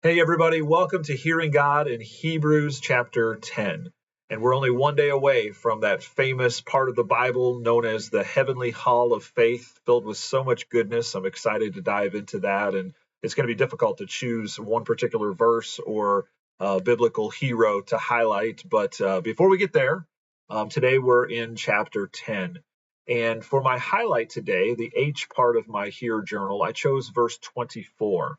Hey, everybody, welcome to Hearing God in Hebrews chapter 10. And we're only one day away from that famous part of the Bible known as the Heavenly Hall of Faith, filled with so much goodness. I'm excited to dive into that. And it's going to be difficult to choose one particular verse or biblical hero to highlight. But before we get there, today we're in chapter 10. And for my highlight today, the H part of my Hear journal, I chose verse 24.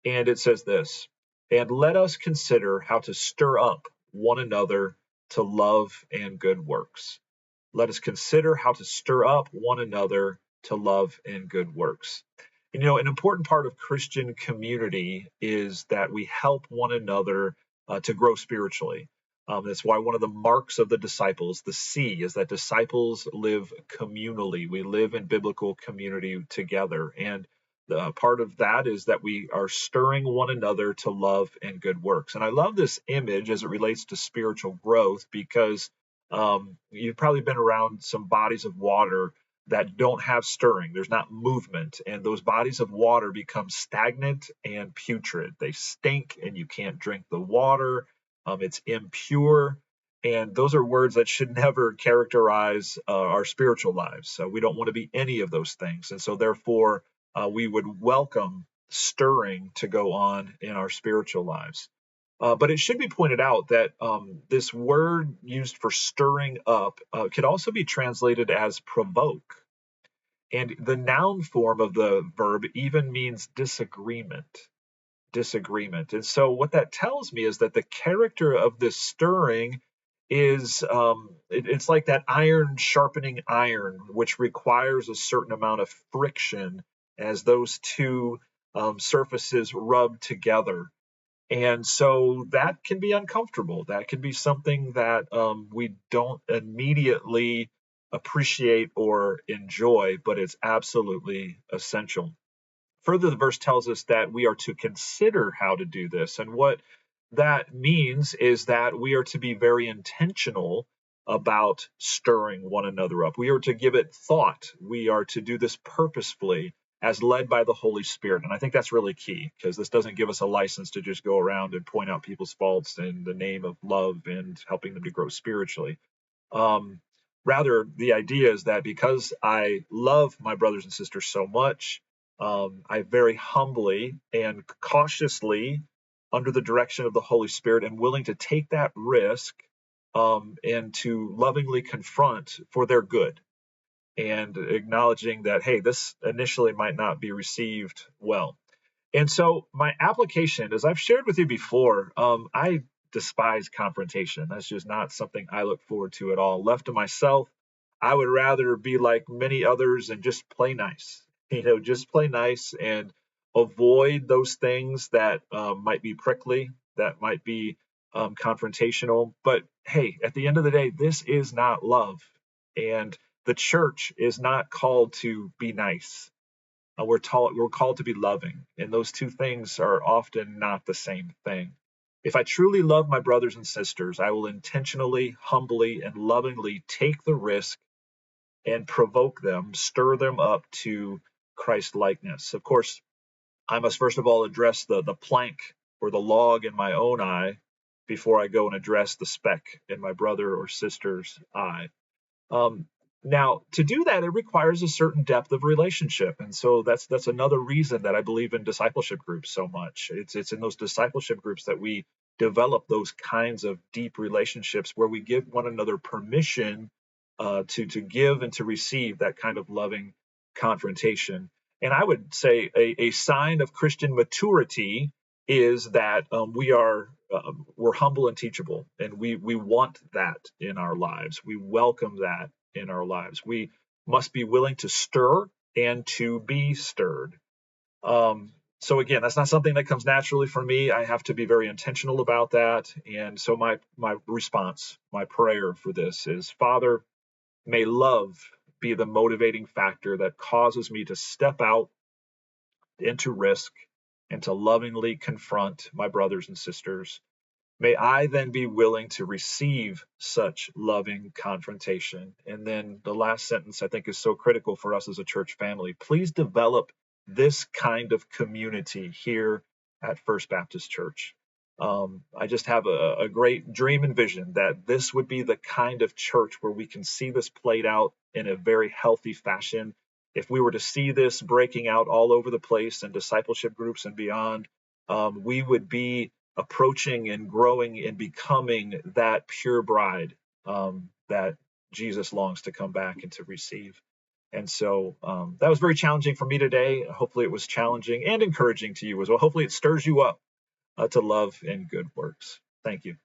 And it says this, and let us consider how to stir up one another to love and good works. Let us consider how to stir up one another to love and good works. And, an important part of Christian community is that we help one another to grow spiritually. That's why one of the marks of the disciples, the C, is that disciples live communally. We live in biblical community together. And part of that is that we are stirring one another to love and good works. And I love this image as it relates to spiritual growth because you've probably been around some bodies of water that don't have stirring. There's not movement, and those bodies of water become stagnant and putrid. They stink, and you can't drink the water. It's impure. And those are words that should never characterize our spiritual lives. So we don't want to be any of those things. And so, therefore, we would welcome stirring to go on in our spiritual lives. But it should be pointed out that this word used for stirring up could also be translated as provoke. And the noun form of the verb even means disagreement. Disagreement. And so what that tells me is that the character of this stirring is it's like that iron sharpening iron, which requires a certain amount of friction as those two surfaces rub together. And so that can be uncomfortable. That can be something that we don't immediately appreciate or enjoy, but it's absolutely essential. Further, the verse tells us that we are to consider how to do this. And what that means is that we are to be very intentional about stirring one another up. We are to give it thought. We are to do this purposefully as led by the Holy Spirit. And I think that's really key because this doesn't give us a license to just go around and point out people's faults in the name of love and helping them to grow spiritually. Um, Rather, the idea is that because I love my brothers and sisters so much, I very humbly and cautiously, under the direction of the Holy Spirit, am willing to take that risk and to lovingly confront for their good and acknowledging that, hey, this initially might not be received well. And so, my application, as I've shared with you before, I despise confrontation. That's just not something I look forward to at all. Left to myself, I would rather be like many others and just play nice. Just play nice and avoid those things that might be prickly, that might be confrontational. But hey, at the end of the day, this is not love. And the church is not called to be nice. We're called to be loving, and those two things are often not the same thing. If I truly love my brothers and sisters, I will intentionally, humbly, and lovingly take the risk and provoke them, stir them up to Christ likeness. Of course, I must first of all address the plank or the log in my own eye before I go and address the speck in my brother or sister's eye. Um, Now, to do that, it requires a certain depth of relationship, and so that's another reason that I believe in discipleship groups so much. It's in those discipleship groups that we develop those kinds of deep relationships where we give one another permission to give and to receive that kind of loving confrontation. And I would say a sign of Christian maturity is that we're humble and teachable, and we want that in our lives. We welcome that in our lives. We must be willing to stir and to be stirred. So again, that's not something that comes naturally for me. I have to be very intentional about that. And so my response, my prayer for this is, Father, may love be the motivating factor that causes me to step out into risk and to lovingly confront my brothers and sisters. May I then be willing to receive such loving confrontation. And then the last sentence I think is so critical for us as a church family. Please develop this kind of community here at First Baptist Church. I just have a great dream and vision that this would be the kind of church where we can see this played out in a very healthy fashion. If we were to see this breaking out all over the place in discipleship groups and beyond, we would be approaching and growing and becoming that pure bride that Jesus longs to come back and to receive. And so that was very challenging for me today. Hopefully, it was challenging and encouraging to you as well. Hopefully, it stirs you up to love and good works. Thank you.